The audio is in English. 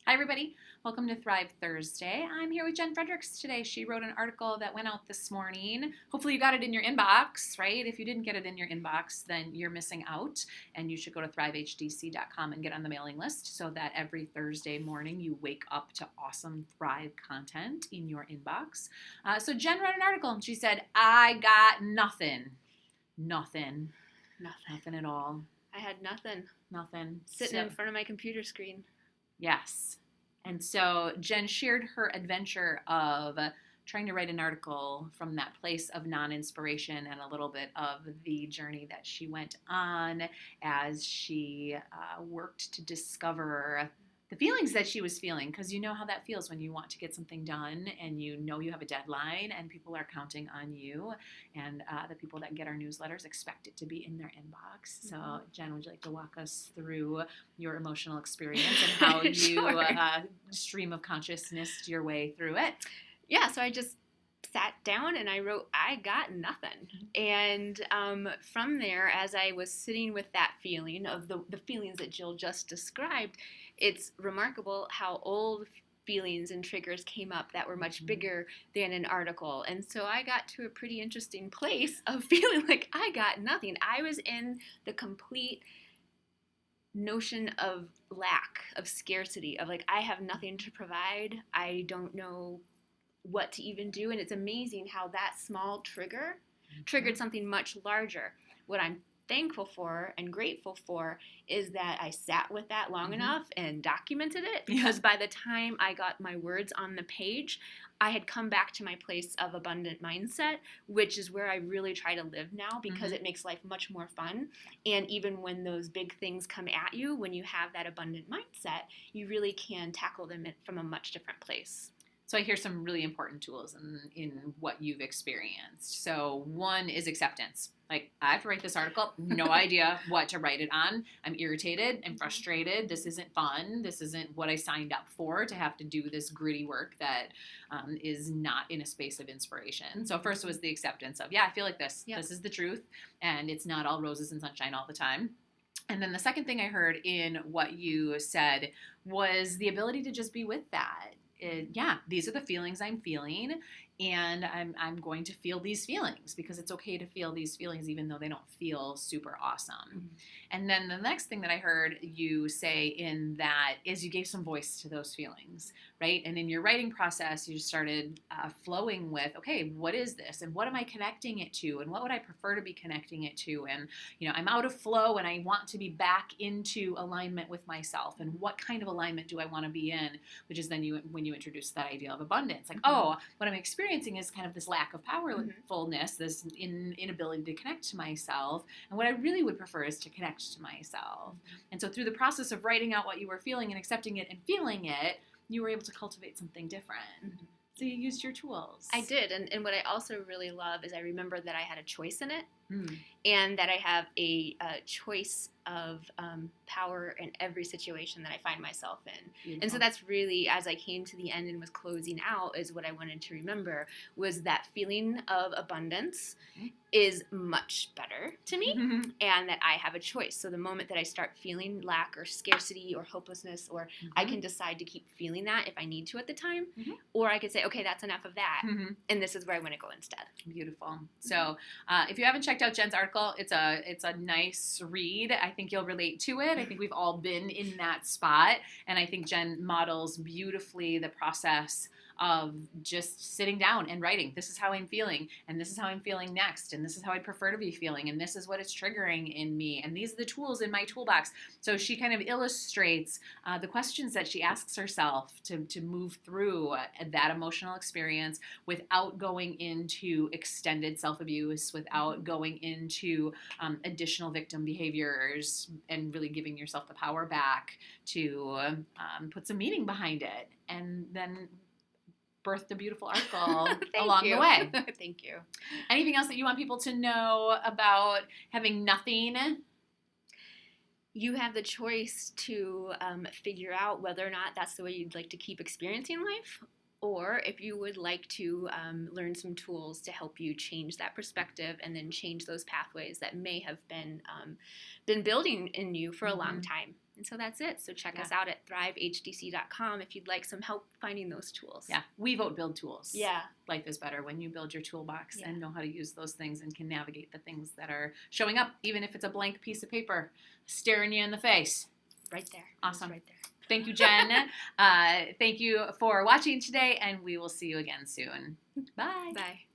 Hi, everybody. Welcome to Thrive Thursday. I'm here with Jen Fredericks today. She wrote an article that went out this morning. Hopefully you got it in your inbox, right? If you didn't get it in your inbox, then you're missing out, and you should go to thrivehdc.com and get on the mailing list so that every Thursday morning you wake up to awesome Thrive content in your inbox. So Jen wrote an article, and she said, I got nothing. Nothing at all. I had nothing. Sitting in front of my computer screen. Yes. And so Jen shared her adventure of trying to write an article from that place of non-inspiration and a little bit of the journey that she went on as she worked to discover the feelings that she was feeling, because you know how that feels when you want to get something done and you know you have a deadline and people are counting on you, and the people that get our newsletters expect it to be in their inbox. So Jen, would you like to walk us through your emotional experience and how you stream of consciousness your way through it? Yeah, so I just sat down and I wrote, I got nothing. And from there, as I was sitting with that feeling of the feelings that Jill just described, it's remarkable how old feelings and triggers came up that were much bigger than an article. And so I got to a pretty interesting place of feeling like I got nothing. I was in the complete notion of lack, of scarcity, of like, I have nothing to provide. I don't know what to even do. And it's amazing how that small trigger triggered something much larger. What I'm thankful for and grateful for is that I sat with that long enough and documented it, because by the time I got my words on the page, I had come back to my place of abundant mindset, which is where I really try to live now, because it makes life much more fun. And even when those big things come at you, when you have that abundant mindset, you really can tackle them from a much different place. So I hear some really important tools in what you've experienced. So one is acceptance. Like, I have to write this article, no idea what to write it on. I'm irritated and frustrated. This isn't fun. This isn't what I signed up for, to have to do this gritty work that is not in a space of inspiration. So first was the acceptance of, I feel like this. Yep. This is the truth, and it's not all roses and sunshine all the time. And then the second thing I heard in what you said was the ability to just be with that. These are the feelings I'm feeling, and I'm going to feel these feelings, because it's okay to feel these feelings even though they don't feel super awesome. And then the next thing that I heard you say in that is you gave some voice to those feelings, right? And in your writing process, you started flowing with, okay, what is this? And what am I connecting it to? And what would I prefer to be connecting it to? And, I'm out of flow and I want to be back into alignment with myself. And what kind of alignment do I want to be in? Which is then when you introduce that idea of abundance, like, what I'm experiencing is kind of this lack of powerfulness, this inability to connect to myself. And what I really would prefer is to connect to myself. And so through the process of writing out what you were feeling and accepting it and feeling it, you were able to cultivate something different. So you used your tools. I did. And what I also really love is I remember that I had a choice in it, and that I have a choice of power in every situation that I find myself in. Beautiful. And so that's really, as I came to the end and was closing out, is what I wanted to remember, was that feeling of abundance is much better to me, and that I have a choice. So the moment that I start feeling lack or scarcity or hopelessness, or I can decide to keep feeling that if I need to at the time, or I could say, okay, that's enough of that, and this is where I want to go instead. Beautiful. So if you haven't checked out Jen's article, it's a nice read. I think you'll relate to it. I think we've all been in that spot, and I think Jen models beautifully the process of just sitting down and writing. This is how I'm feeling, and this is how I'm feeling next, and this is how I'd prefer to be feeling, and this is what it's triggering in me, and these are the tools in my toolbox. So she kind of illustrates the questions that she asks herself to move through that emotional experience without going into extended self-abuse, without going into additional victim behaviors, and really giving yourself the power back to put some meaning behind it, and then birthed a beautiful article along the way. Thank you. Anything else that you want people to know about having nothing? You have the choice to figure out whether or not that's the way you'd like to keep experiencing life, or if you would like to learn some tools to help you change that perspective and then change those pathways that may have been building in you for a long time. And so that's it. So check Yeah. us out at thrivehdc.com if you'd like some help finding those tools. Yeah, we vote build tools. Yeah. Life is better when you build your toolbox Yeah. and know how to use those things and can navigate the things that are showing up, even if it's a blank piece of paper staring you in the face. Right there. Awesome. Right there. Thank you, Jen. Thank you for watching today, and we will see you again soon. Bye. Bye.